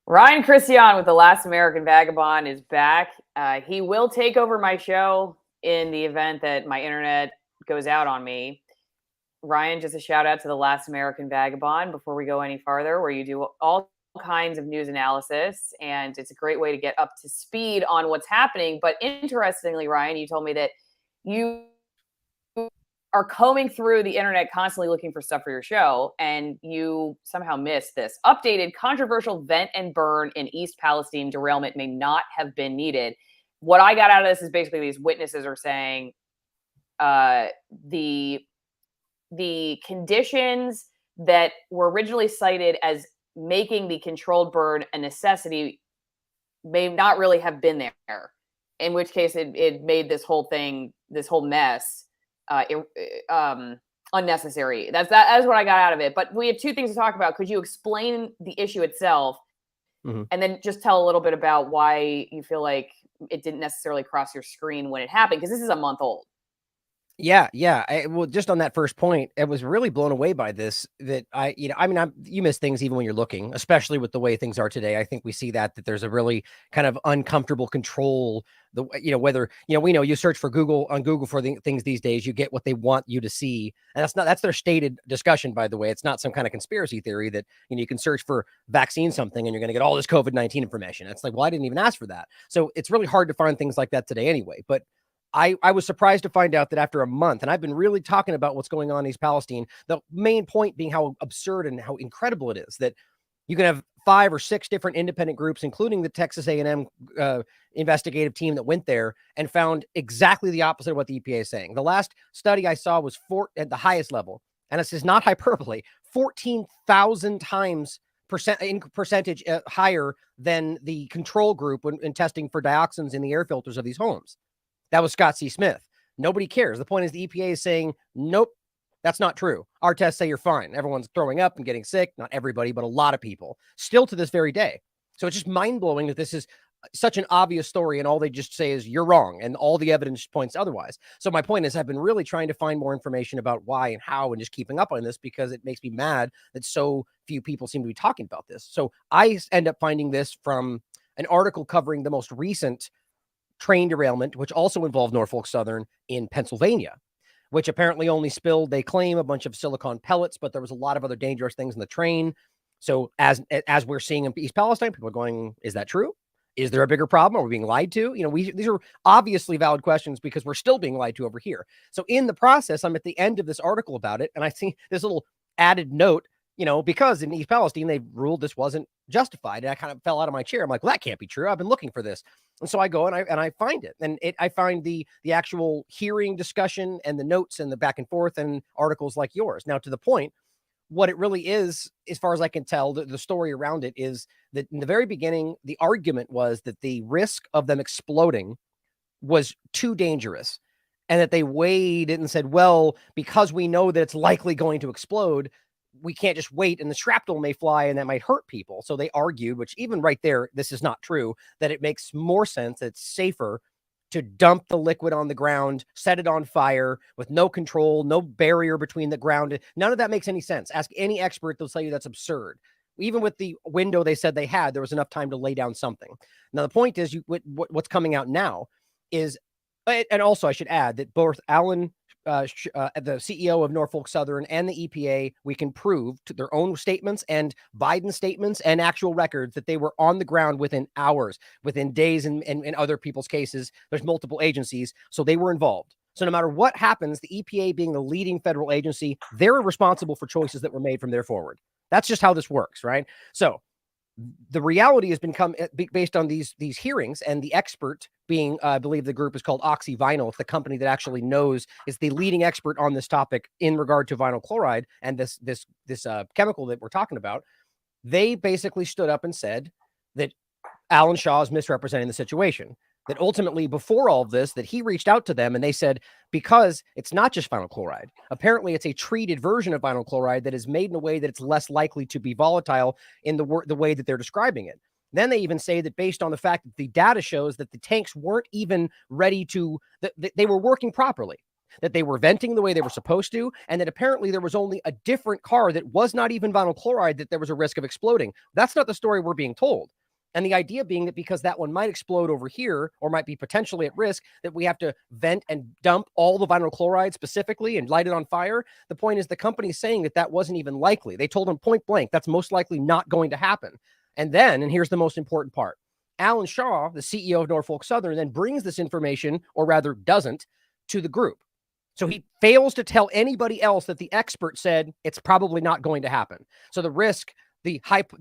Ryan Cristiàn with the Last American Vagabond is back. He will take over my show in the event that my internet goes out on me. Ryan, just a shout out to the Last American Vagabond before we go any farther, where you do all kinds of news analysis, and it's a great way to get up to speed on what's happening. But interestingly, Ryan, you told me that you are combing through the internet constantly looking for stuff for your show, and you somehow missed this. Updated controversial vent and burn in East Palestine derailment may not have been needed. What I got out of this is basically these witnesses are saying the conditions that were originally cited as making the controlled burn a necessity may not really have been there, in which case it made this whole mess unnecessary. That's what I got out of it. But we have two things to talk about. Could you explain the issue itself, and then just tell a little bit about why you feel like it didn't necessarily cross your screen when it happened? Because this is a month old. Yeah. Well, just on that first point, I was really blown away by this. That you miss things even when you're looking, especially with the way things are today. I think we see that there's a really kind of uncomfortable control. Whether we know you search for Google for things these days, you get what they want you to see, and that's their stated discussion. By the way, it's not some kind of conspiracy theory that you can search for vaccine something and you're going to get all this COVID-19 information. It's like, well, I didn't even ask for that, so it's really hard to find things like that today anyway. But I was surprised to find out that after a month, and I've been really talking about what's going on in East Palestine, the main point being how absurd and how incredible it is that you can have 5 or 6 different independent groups, including the Texas A&M investigative team that went there and found exactly the opposite of what the EPA is saying. The last study I saw was at the highest level, and this is not hyperbole, 14,000 times percentage higher than the control group in testing for dioxins in the air filters of these homes. That was Scott C. Smith. Nobody cares. The point is the EPA is saying, nope, that's not true. Our tests say you're fine. Everyone's throwing up and getting sick. Not everybody, but a lot of people. Still to this very day. So it's just mind-blowing that this is such an obvious story and all they just say is you're wrong and all the evidence points otherwise. So my point is I've been really trying to find more information about why and how and just keeping up on this because it makes me mad that so few people seem to be talking about this. So I end up finding this from an article covering the most recent train derailment, which also involved Norfolk Southern in Pennsylvania, which apparently only spilled, they claim, a bunch of silicon pellets, but there was a lot of other dangerous things in the train. So as we're seeing in East Palestine, people are going, is that true? Is there a bigger problem? Are we being lied to? These are obviously valid questions because we're still being lied to over here. So in the process, I'm at the end of this article about it, and I see this little added note, because in East Palestine, they ruled this wasn't justified. And I kind of fell out of my chair. I'm like, well, that can't be true. I've been looking for this. And so I go and I find it. And I find the actual hearing discussion and the notes and the back and forth and articles like yours. Now, to the point, what it really is, as far as I can tell, the story around it is that in the very beginning, the argument was that the risk of them exploding was too dangerous and that they weighed it and said, well, because we know that it's likely going to explode, we can't just wait and the shrapnel may fly and that might hurt people. So they argued, which even right there, this is not true, that it makes more sense, it's safer to dump the liquid on the ground, set it on fire with no control, no barrier between the ground. None of that makes any sense. Ask any expert, they'll tell you that's absurd. Even with the window they said they had, there was enough time to lay down something. Now, the point is, what's coming out now is, and also I should add that both Alan, the CEO of Norfolk Southern, and the EPA, we can prove to their own statements and Biden statements and actual records that they were on the ground within hours, within days, and in other people's cases, there's multiple agencies, so they were involved. So no matter what happens, the EPA being the leading federal agency, they're responsible for choices that were made from there forward. That's just how this works, right? So the reality has been based on these hearings, and the expert being, I believe the group is called OxyVinyl. It's the company that actually is the leading expert on this topic in regard to vinyl chloride and this chemical that we're talking about. They basically stood up and said that Alan Shaw is misrepresenting the situation. That ultimately, before all of this, that he reached out to them and they said, because it's not just vinyl chloride, apparently it's a treated version of vinyl chloride that is made in a way that it's less likely to be volatile in the way that they're describing it. Then they even say that based on the fact that the data shows that the tanks weren't even ready to, they were working properly. that they were venting the way they were supposed to, and that apparently there was only a different car that was not even vinyl chloride that there was a risk of exploding. That's not the story we're being told. And the idea being that because that one might explode over here or might be potentially at risk, that we have to vent and dump all the vinyl chloride specifically and light it on fire. The point is the company's saying that that wasn't even likely. They told them point blank, that's most likely not going to happen. And then, and here's the most important part, Alan Shaw, the CEO of Norfolk Southern, then brings this information, or rather doesn't, to the group. So he fails to tell anybody else that the expert said it's probably not going to happen. So the risk, the hype,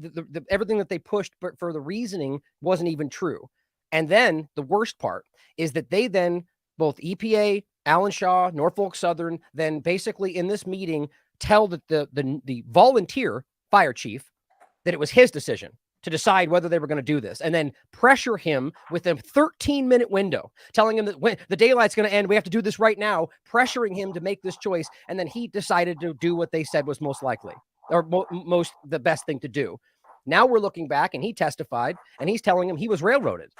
everything that they pushed for the reasoning wasn't even true. And then the worst part is that they then, both EPA, Alan Shaw, Norfolk Southern, then basically in this meeting tell that the volunteer fire chief that it was his decision to decide whether they were going to do this, and then pressure him with a 13-minute window, telling him that when the daylight's going to end, we have to do this right now, pressuring him to make this choice. And then he decided to do what they said was most likely, or most the best thing to do. Now we're looking back, and he testified, and he's telling him he was railroaded.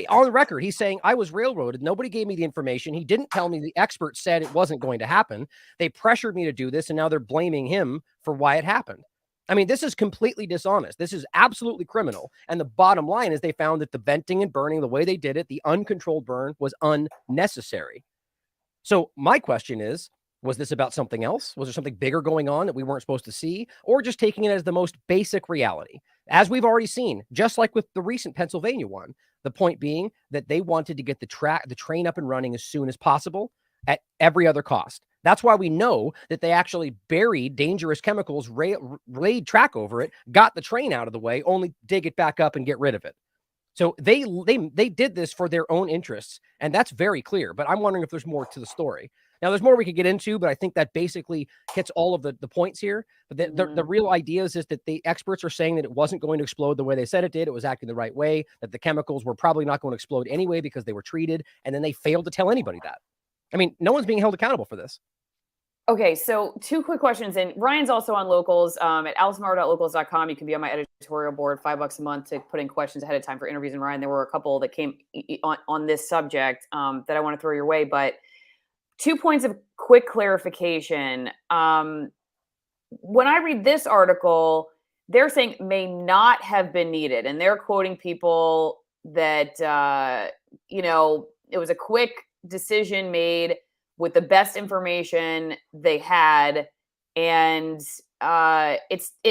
On the record, he's saying, I was railroaded. Nobody gave me the information. He didn't tell me the expert said it wasn't going to happen. They pressured me to do this, and now they're blaming him for why it happened. I mean, this is completely dishonest. This is absolutely criminal. And the bottom line is they found that the venting and burning, the way they did it, the uncontrolled burn, was unnecessary. So my question is, was this about something else? Was there something bigger going on that we weren't supposed to see? Or just taking it as the most basic reality? As we've already seen, just like with the recent Pennsylvania one, the point being that they wanted to get the train up and running as soon as possible at every other cost. That's why we know that they actually buried dangerous chemicals, laid track over it, got the train out of the way, only dig it back up and get rid of it. So they did this for their own interests, and that's very clear. But I'm wondering if there's more to the story. Now, there's more we could get into, but I think that basically hits all of the points here. But the real idea is that the experts are saying that it wasn't going to explode the way they said it did. It was acting the right way, that the chemicals were probably not going to explode anyway because they were treated, and then they failed to tell anybody that. I mean, no one's being held accountable for this. Okay, so 2 quick questions. And Ryan's also on Locals at alismar.locals.com. You can be on my editorial board, $5 a month to put in questions ahead of time for interviews. And Ryan, there were a couple that came on this subject that I want to throw your way. But 2 points of quick clarification. When I read this article, they're saying may not have been needed. And they're quoting people that, it was a quick decision made with the best information they had, and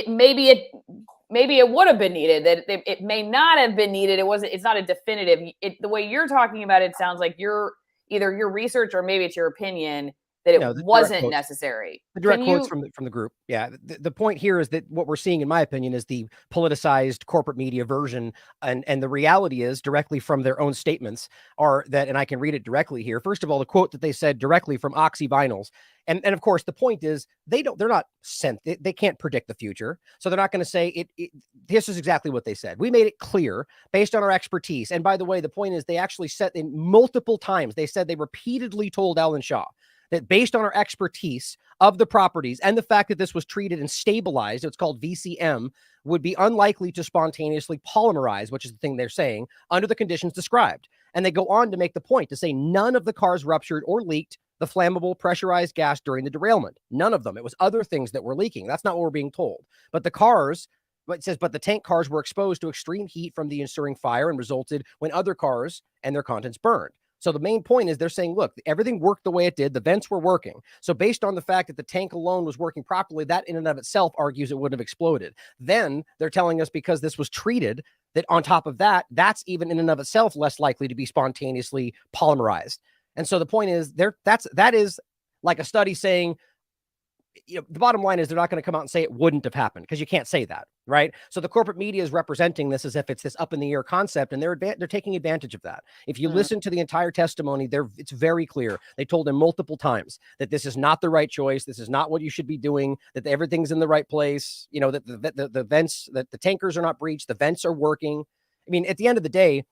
maybe it would have been needed. That it may not have been needed. It's not a definitive. The way you're talking about it sounds like you're either your research or maybe it's your opinion that it wasn't necessary. The direct quotes from the group. Yeah. The point here is that what we're seeing, in my opinion, is the politicized corporate media version. And the reality is, directly from their own statements, are that, and I can read it directly here. First of all, the quote that they said directly from Oxy Vinyls. And of course, the point is they're not sent. They can't predict the future. So they're not going to say this is exactly what they said. We made it clear based on our expertise. And by the way, the point is they actually said in multiple times, they said they repeatedly told Alan Shaw that based on our expertise of the properties and the fact that this was treated and stabilized, it's called VCM, would be unlikely to spontaneously polymerize, which is the thing they're saying, under the conditions described. And they go on to make the point to say none of the cars ruptured or leaked the flammable pressurized gas during the derailment. None of them. It was other things that were leaking. That's not what we're being told. But the cars, it says, but the tank cars were exposed to extreme heat from the ensuing fire and resulted when other cars and their contents burned. So the main point is they're saying, look, everything worked the way it did. The vents were working. So based on the fact that the tank alone was working properly, that in and of itself argues it wouldn't have exploded. Then they're telling us because this was treated, that on top of that, that's even in and of itself less likely to be spontaneously polymerized. And so the point is that is like a study saying, the bottom line is they're not going to come out and say it wouldn't have happened, because you can't say that, right? So the corporate media is representing this as if it's this up in the air concept, and they're taking advantage of that. If you listen to the entire testimony, it's very clear. They told him multiple times that this is not the right choice. This is not what you should be doing, that everything's in the right place. That the vents, that the tankers are not breached. The vents are working. I mean, at the end of the day,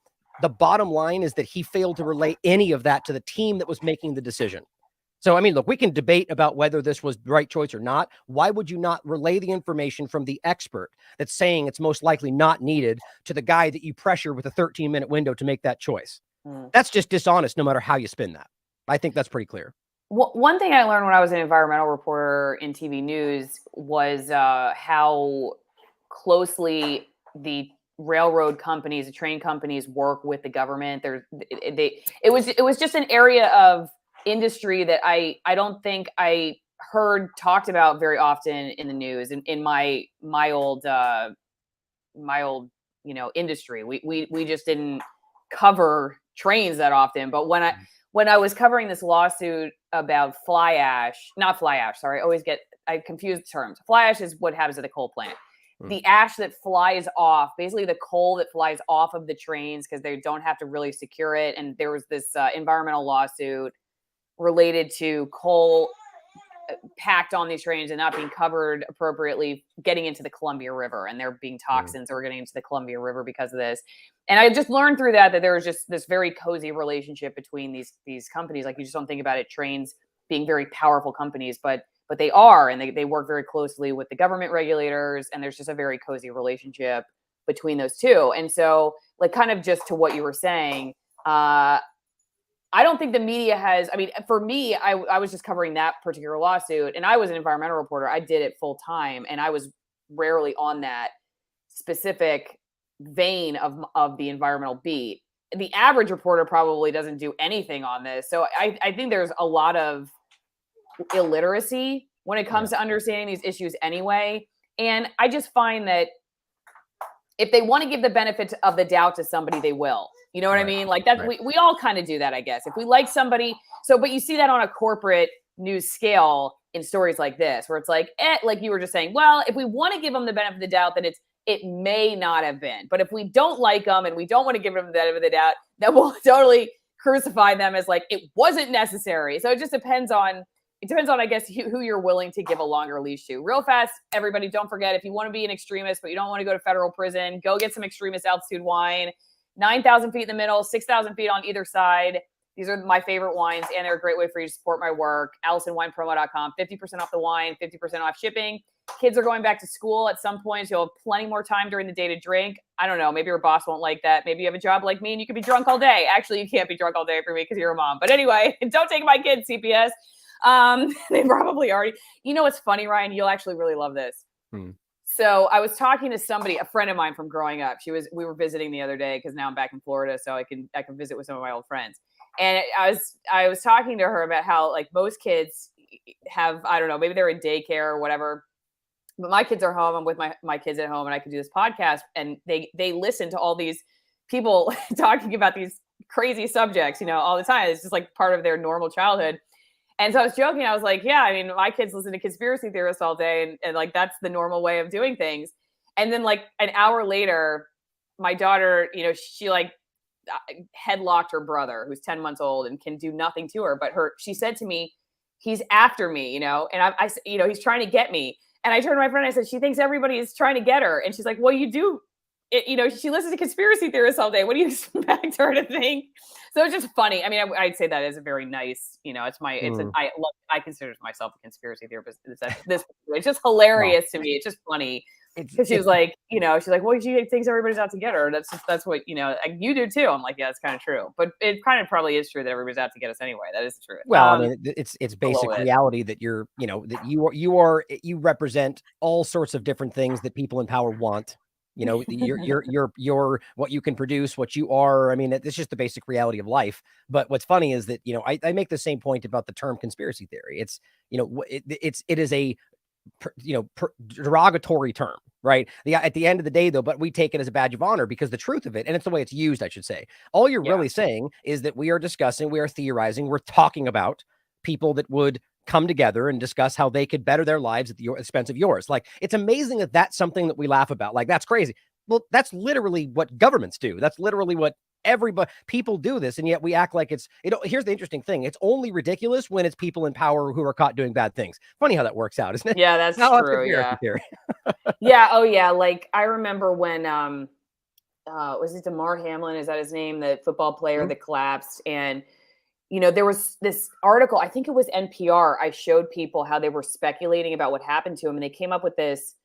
the bottom line is that he failed to relay any of that to the team that was making the decision. So, I mean, look, we can debate about whether this was the right choice or not. Why would you not relay the information from the expert that's saying it's most likely not needed to the guy that you pressure with a 13-minute window to make that choice? That's just dishonest, no matter how you spin that. I think that's pretty clear. One thing I learned when I was an environmental reporter in TV news was how closely the railroad companies, the train companies work with the government. It was just an area of industry that I don't think I heard talked about very often in the news. In my old industry, we just didn't cover trains that often. But when I was covering this lawsuit about not fly ash, sorry, I confuse terms. Fly ash is what happens at the coal plant. The ash that flies off, basically the coal that flies off of the trains because they don't have to really secure it. And there was this environmental lawsuit related to coal packed on these trains and not being covered appropriately, getting into the Columbia River, and there being toxins that were getting into the Columbia River because of this. And I just learned through that there was just this very cozy relationship between these companies. Like, you just don't think about it, trains being very powerful companies, but they are, and they work very closely with the government regulators, and there's just a very cozy relationship between those two. And so, like, kind of just to what you were saying, I don't think the media has, I mean, for me, I was just covering that particular lawsuit, and I was an environmental reporter. I did it full time, and I was rarely on that specific vein of the environmental beat. The average reporter probably doesn't do anything on this. So I think there's a lot of illiteracy when it comes to understanding these issues anyway. And I just find that if they want to give the benefit of the doubt to somebody, they will. You know what I mean? Like, that we all kind of do that, I guess. If we like somebody, but you see that on a corporate news scale in stories like this, where it's like, like you were just saying, well, if we want to give them the benefit of the doubt, then it may not have been. But if we don't like them and we don't want to give them the benefit of the doubt, then we'll totally crucify them as like, it wasn't necessary. So it just depends on, I guess, who you're willing to give a longer leash to. Real fast, everybody, don't forget, if you want to be an extremist, but you don't want to go to federal prison, go get some extremist altitude wine. 9,000 feet in the middle, 6,000 feet on either side. These are my favorite wines, and they're a great way for you to support my work. AllisonWinePromo.com, 50% off the wine, 50% off shipping. Kids are going back to school at some point, so you'll have plenty more time during the day to drink. I don't know, maybe your boss won't like that. Maybe you have a job like me and you can be drunk all day. Actually, you can't be drunk all day for me because you're a mom. But anyway, don't take my kids, CPS. They probably already. You know what's funny, Ryan? You'll actually really love this. So I was talking to somebody, a friend of mine from growing up. We were visiting the other day because now I'm back in Florida, so I can visit with some of my old friends. And I was talking to her about how, like, most kids have, I don't know, maybe they're in daycare or whatever, but my kids are home. I'm with my kids at home, and I can do this podcast, and they listen to all these people talking about these crazy subjects, all the time. It's just like part of their normal childhood. And so I was joking. I was like, yeah, I mean, my kids listen to conspiracy theorists all day, and like, that's the normal way of doing things. And then, like, an hour later, my daughter, she like headlocked her brother, who's 10 months old and can do nothing to her. But she said to me, he's after me, and I he's trying to get me. And I turned to my friend and I said, she thinks everybody is trying to get her. And she's like, well, you do. She listens to conspiracy theorists all day. What do you expect her to think? So it's just funny. I mean, I'd say that is a very nice, I consider myself a conspiracy theorist. It's just hilarious to me. It's just funny. Because she was like, she's like, well, she thinks everybody's out to get her. That's what, you do too. I'm like, yeah, it's kind of true. But it kind of probably is true that everybody's out to get us anyway. That is the truth. Well, I mean, it's basic reality that you're, that you represent all sorts of different things that people in power want. You're what you can produce, what you are. I mean, it's just the basic reality of life. But what's funny is that, I make the same point about the term conspiracy theory. It's, it is a, derogatory term, right? At the end of the day, though, but we take it as a badge of honor because the truth of it, and it's the way it's used, I should say. All you're really saying is that we are discussing, we are theorizing, we're talking about people that would come together and discuss how they could better their lives at the expense of yours. Like, it's amazing that that's something that we laugh about. Like, that's crazy. Well, that's literally what governments do. That's literally what people do this. And yet we act like here's the interesting thing. It's only ridiculous when it's people in power who are caught doing bad things. Funny how that works out, isn't it? Yeah, that's true. Yeah. Yeah. Oh yeah. Like, I remember when, was it DeMar Hamlin? Is that his name? The football player that collapsed. And, there was this article, I think it was NPR. I showed people how they were speculating about what happened to him. And they came up with this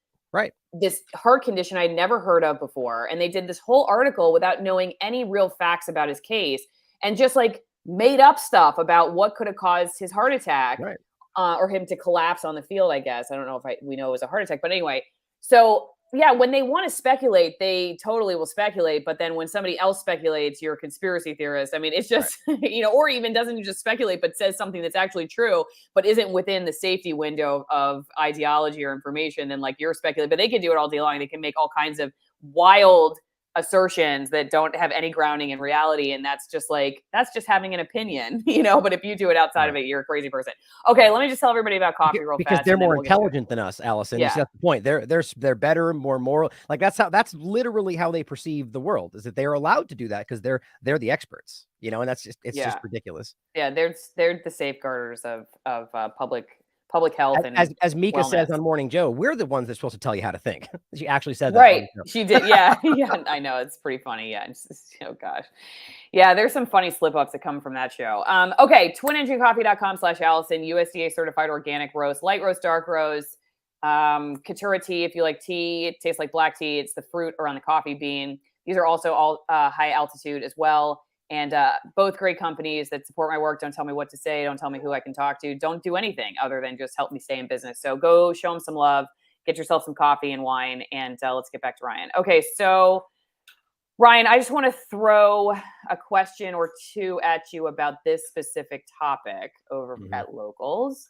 heart condition I'd never heard of before. And they did this whole article without knowing any real facts about his case, and just like made up stuff about what could have caused his heart attack, Right. Or him to collapse on the field, I guess. I don't know if we know it was a heart attack, but anyway. So yeah, when they want to speculate, they totally will speculate. But then when somebody else speculates, you're a conspiracy theorist. I mean, it's just, right. Or even doesn't just speculate, but says something that's actually true, but isn't within the safety window of ideology or information, then like you're speculating. But they can do it all day long. They can make all kinds of wild assertions that don't have any grounding in reality, and that's just having an opinion, but if you do it outside of it, you're a crazy person. Okay, let me just tell everybody about coffee real because fast, they're more intelligent than us, Allison. Yeah, that's the point. They're better, more moral. Like that's literally how they perceive the world, is that they're allowed to do that because they're the experts, and that's just just ridiculous. Yeah, they're the safeguarders of public health, and as Mika wellness. says on Morning Joe, we're the ones that's supposed to tell you how to think. She actually said that. Right. She did. Yeah. Yeah. I know. It's pretty funny. Yeah. Oh gosh. Yeah. There's some funny slip ups that come from that show. Okay. TwinEngineCoffee.com/Allison, USDA certified organic roast, light roast, dark roast, Katura tea. If you like tea, it tastes like black tea. It's the fruit around the coffee bean. These are also all high altitude as well. And both great companies that support my work. Don't tell me what to say. Don't tell me who I can talk to. Don't do anything other than just help me stay in business. So go show them some love, get yourself some coffee and wine, and let's get back to Ryan. Okay, so Ryan, I just want to throw a question or two at you about this specific topic over at Locals.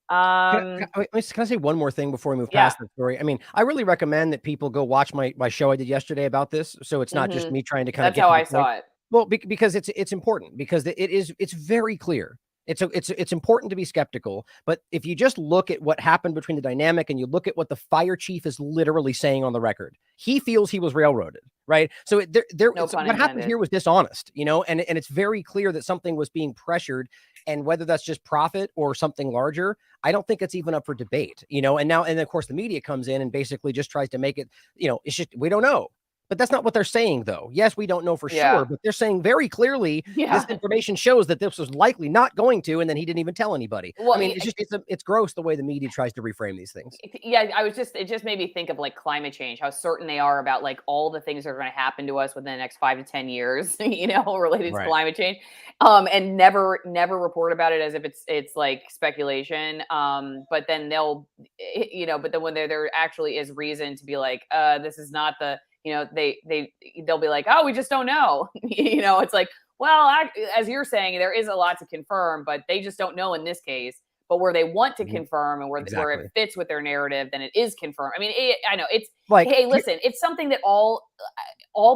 Can I say one more thing before we move past the story? I mean, I really recommend that people go watch my show I did yesterday about this, so it's not just me trying to kind of get. That's how I saw it. Well, because it's important, because it's very clear. It's important to be skeptical, but if you just look at what happened between the dynamic and you look at what the fire chief is literally saying on the record, he feels he was railroaded, right? So what happened here was dishonest, and it's very clear that something was being pressured, and whether that's just profit or something larger, I don't think it's even up for debate, and of course the media comes in and basically just tries to make it, it's just, we don't know. But that's not what they're saying, though. Yes, we don't know for sure, but they're saying very clearly this information shows that this was likely not going to, and then he didn't even tell anybody. Well, I mean, it's gross the way the media tries to reframe these things. Yeah, it just made me think of like climate change, how certain they are about like all the things that are going to happen to us within the next 5 to 10 years, related to climate change, and never report about it as if it's like speculation. But then but then when there actually is reason to be like, this is not the. They'll be like, oh, we just don't know. It's like, well, as you're saying, there is a lot to confirm, but they just don't know in this case. But where they want to confirm and where it fits with their narrative, then it is confirmed. I mean, I know it's like, hey, listen, it's something that all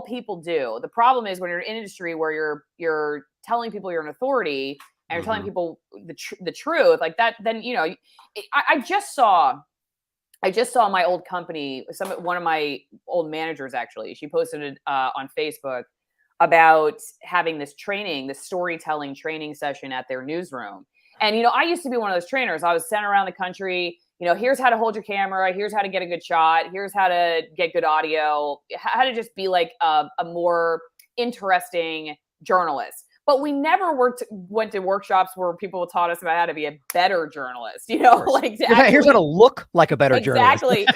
people do. The problem is when you're in an industry where you're telling people you're an authority and you're telling people the truth, like that, then I just saw my old company, one of my old managers, actually, she posted it on Facebook about having this storytelling training session at their newsroom. And, I used to be one of those trainers. I was sent around the country, here's how to hold your camera. Here's how to get a good shot. Here's how to get good audio, how to just be like a more interesting journalist. But we never went to workshops where people taught us about how to be a better journalist, like here's how to look like a better journalist. Exactly.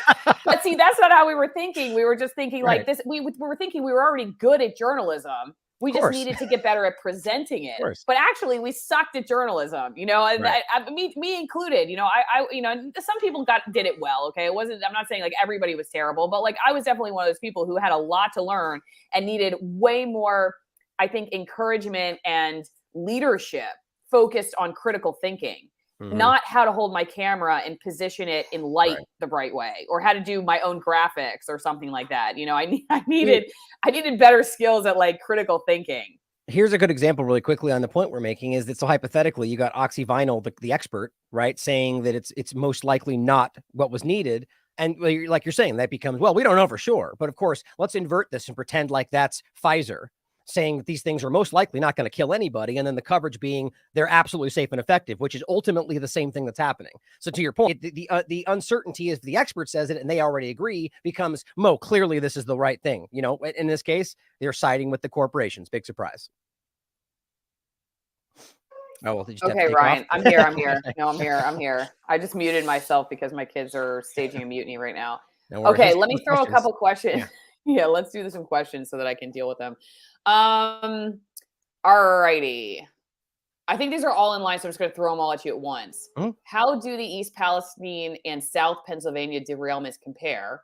But see, that's not how we were thinking. We were just thinking like this. We were thinking we were already good at journalism. We just needed to get better at presenting it. But actually, we sucked at journalism, and me included. Some people did it well. Okay, it wasn't. I'm not saying like everybody was terrible, but like I was definitely one of those people who had a lot to learn and needed way more, I think, encouragement and leadership focused on critical thinking, not how to hold my camera and position it in light the right way, or how to do my own graphics or something like that. I needed better skills at like critical thinking. Here's a good example really quickly on the point we're making is that, so hypothetically, you got Oxyvinyl, the expert, right, saying that it's most likely not what was needed. And like you're saying, that becomes, well, we don't know for sure. But of course, let's invert this and pretend like that's Pfizer saying that these things are most likely not going to kill anybody, and then the coverage being they're absolutely safe and effective, which is ultimately the same thing that's happening. So to your point, the uncertainty is the expert says it and they already agree becomes, clearly this is the right thing. In this case, they're siding with the corporations. Big surprise. Oh, well, okay, Ryan, I'm here. No, I'm here. I just muted myself because my kids are staging a mutiny right now. Okay, let me throw a couple questions. Yeah, let's do some questions so that I can deal with them. All righty. I think these are all in line, so I'm just going to throw them all at you at once. Mm-hmm. How do the East Palestine and South Pennsylvania derailments compare?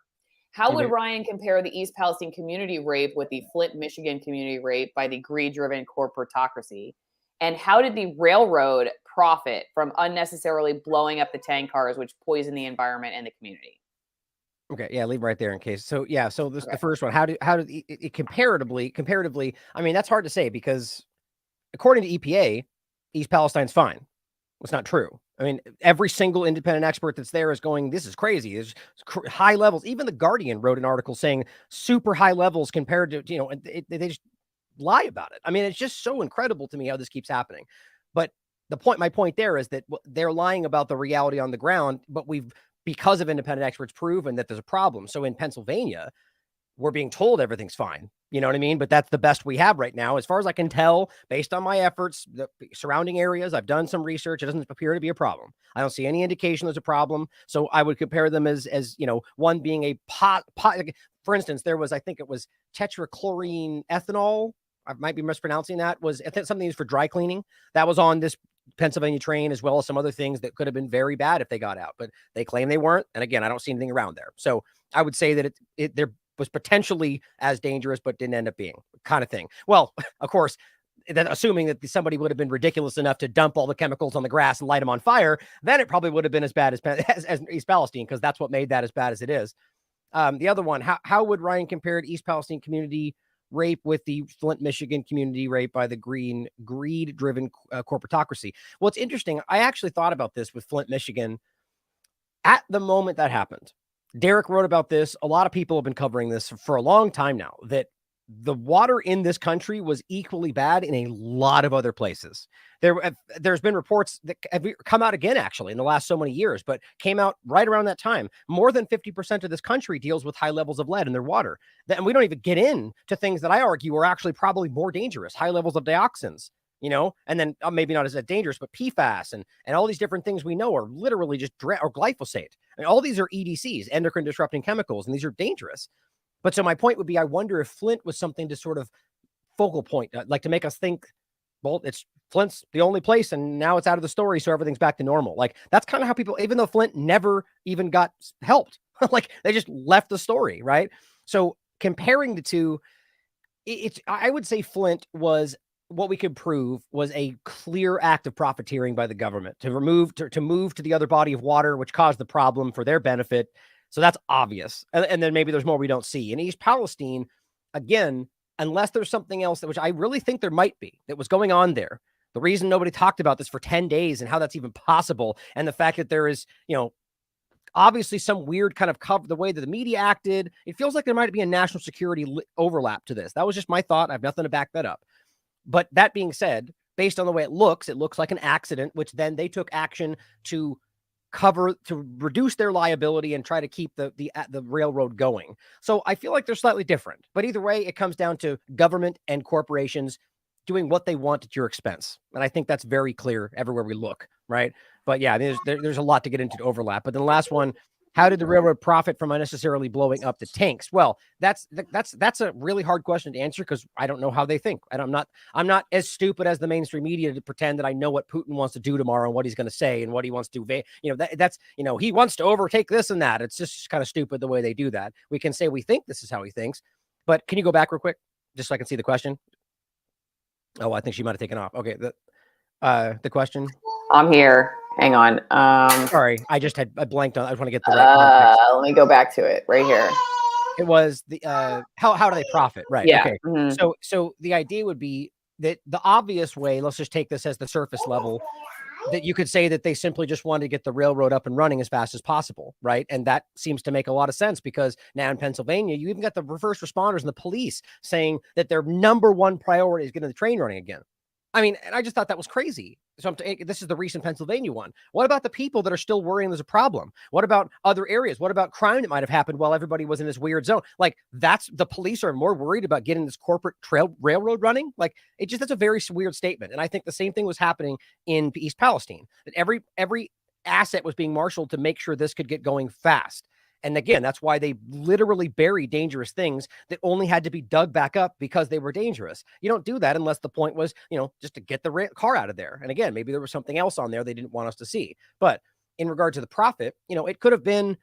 How would Ryan compare the East Palestine community rape with the Flint, Michigan community rape by the greed-driven corporatocracy? And how did the railroad profit from unnecessarily blowing up the tank cars, which poison the environment and the community? Okay, yeah, leave right there in case. So yeah, so this the first one. How did it comparatively? I mean, that's hard to say because according to EPA, East Palestine's fine. It's not true. I mean, every single independent expert that's there is going, this is crazy. There's high levels. Even The Guardian wrote an article saying super high levels compared to, and they just lie about it. I mean, it's just so incredible to me how this keeps happening. But my point there is that they're lying about the reality on the ground, but because of independent experts, proven that there's a problem. So in Pennsylvania, we're being told everything's fine. You know what I mean? But that's the best we have right now. As far as I can tell, based on my efforts, the surrounding areas, I've done some research. It doesn't appear to be a problem. I don't see any indication there's a problem. So I would compare them as one being a pot. For instance, there was, I think it was tetrachlorine ethanol. I might be mispronouncing that. I think something used for dry cleaning that was on this Pennsylvania train, as well as some other things that could have been very bad if they got out, but they claim they weren't. And again, I don't see anything around there. So I would say that there was potentially as dangerous, but didn't end up being, kind of thing. Well, of course, then assuming that somebody would have been ridiculous enough to dump all the chemicals on the grass and light them on fire, then it probably would have been as bad as East Palestine, because that's what made that as bad as it is. The other one, how would Ryan compare East Palestine community rape with the Flint, Michigan community rape by the greed-driven corporatocracy? Well, it's interesting. I actually thought about this with Flint, Michigan at the moment that happened. Derek wrote about this. A lot of people have been covering this for a long time now, that the water in this country was equally bad in a lot of other places. There's been reports that have come out again, actually, in the last so many years, but came out right around that time. More than 50% of this country deals with high levels of lead in their water. And we don't even get into things that I argue are actually probably more dangerous, high levels of dioxins, and then maybe not as that dangerous, but PFAS and all these different things we know are literally just or glyphosate. I mean, all these are EDCs, endocrine disrupting chemicals, and these are dangerous. But so my point would be, I wonder if Flint was something to sort of focal point, like to make us think, well, Flint's the only place and now it's out of the story, so everything's back to normal. Like, that's kind of how people, even though Flint never even got helped, like they just left the story, right? So comparing the two, I would say Flint was, what we could prove was a clear act of profiteering by the government to move to the other body of water, which caused the problem for their benefit. So that's obvious. And then maybe there's more we don't see. In East Palestine, again, unless there's something else, which I really think there might be, that was going on there. The reason nobody talked about this for 10 days and how that's even possible, and the fact that there is, obviously some weird kind of cover, the way that the media acted, it feels like there might be a national security overlap to this. That was just my thought. I have nothing to back that up. But that being said, based on the way it looks like an accident, which then they took action to reduce their liability and try to keep the railroad going. So I feel like they're slightly different, but either way, it comes down to government and corporations doing what they want at your expense. And I think that's very clear everywhere we look, right? But yeah, there's a lot to get into to overlap. But then the last one, how did the railroad profit from unnecessarily blowing up the tanks? Well, that's a really hard question to answer, because I don't know how they think. I'm not as stupid as the mainstream media to pretend that I know what Putin wants to do tomorrow and what he's going to say and what he wants to do. He wants to overtake this and that. It's just kind of stupid the way they do that. We can say we think this is how he thinks, but can you go back real quick just so I can see the question? Oh, I think she might have taken off. Okay, the question. I'm here. Hang on. Sorry, I blanked on. I just want to get the right context. Let me go back to it right here. It was the how do they profit? Right. Yeah. Okay. Mm-hmm. So the idea would be that the obvious way, let's just take this as the surface level, that you could say that they simply just wanted to get the railroad up and running as fast as possible, right? And that seems to make a lot of sense, because now in Pennsylvania, you even got the first responders and the police saying that their number one priority is getting the train running again. I mean, and I just thought that was crazy. So this is the recent Pennsylvania one. What about the people that are still worrying there's a problem? What about other areas? What about crime that might have happened while everybody was in this weird zone? Like, the police are more worried about getting this corporate railroad running. Like, that's a very weird statement. And I think the same thing was happening in East Palestine, that every asset was being marshaled to make sure this could get going fast. And again, that's why they literally bury dangerous things that only had to be dug back up because they were dangerous. You don't do that unless the point was, just to get the car out of there. And again, maybe there was something else on there they didn't want us to see. But in regard to the profit, it could have been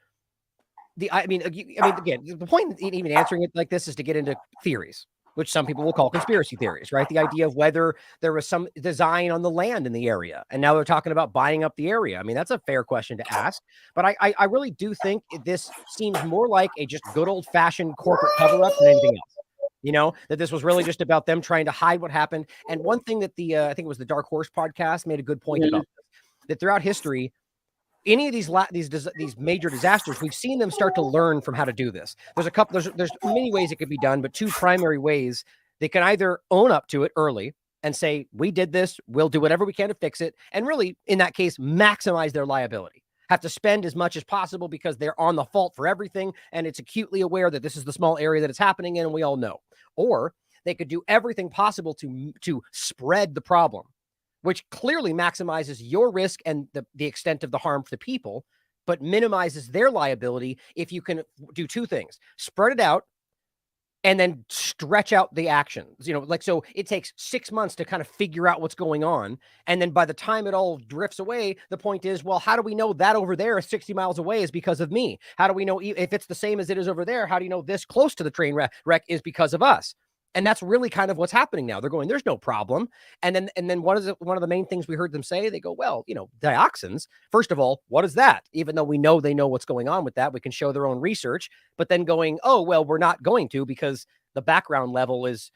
again, the point in even answering it like this is to get into theories, which some people will call conspiracy theories, right? The idea of whether there was some design on the land in the area, and now they're talking about buying up the area. I mean, that's a fair question to ask, but I really do think this seems more like a just good old fashioned corporate cover up than anything else. That this was really just about them trying to hide what happened. And one thing that I think it was the Dark Horse podcast made a good point about this, that throughout history, any of these major disasters, we've seen them start to learn from how to do this. There's many ways it could be done, but two primary ways. They can either own up to it early and say, we did this, we'll do whatever we can to fix it. And really, in that case, maximize their liability. Have to spend as much as possible because they're on the fault for everything. And it's acutely aware that this is the small area that it's happening in, and we all know. Or they could do everything possible to spread the problem, which clearly maximizes your risk and the extent of the harm for the people, but minimizes their liability if you can do two things: spread it out and then stretch out the actions. So it takes 6 months to kind of figure out what's going on. And then by the time it all drifts away, the point is, well, how do we know that over there 60 miles away is because of me? How do we know if it's the same as it is over there? How do you know this close to the train wreck is because of us? And that's really kind of what's happening now. They're going, there's no problem. And then one of the main things we heard them say, they go, well, dioxins, first of all, what is that? Even though we know they know what's going on with that, we can show their own research, but then going, oh, well, we're not going to because the background level is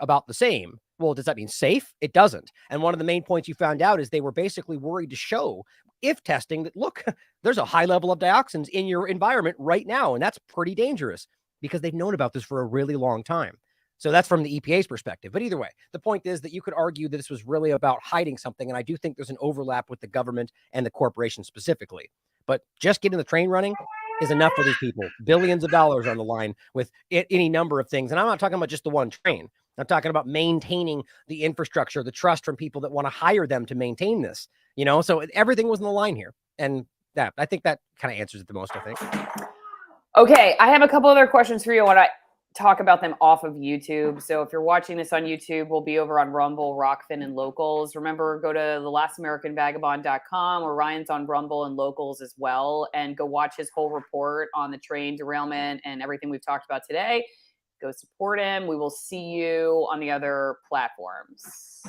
about the same. Well, does that mean safe? It doesn't. And one of the main points you found out is they were basically worried to show, if testing, that look, there's a high level of dioxins in your environment right now. And that's pretty dangerous because they've known about this for a really long time. So that's from the EPA's perspective. But either way, the point is that you could argue that this was really about hiding something. And I do think there's an overlap with the government and the corporation specifically. But just getting the train running is enough for these people. Billions of dollars on the line with any number of things. And I'm not talking about just the one train. I'm talking about maintaining the infrastructure, the trust from people that want to hire them to maintain this. So everything was on the line here. And I think that kind of answers it the most, I think. Okay, I have a couple other questions for you. When I talk about them off of YouTube. So if you're watching this on YouTube, we'll be over on Rumble, ROKFIN, and Locals. Remember, go to the LastAmericanVagabond.com, or Ryan's on Rumble and Locals as well, and go watch his whole report on the train derailment and everything we've talked about today. Go support him. We will see you on the other platforms.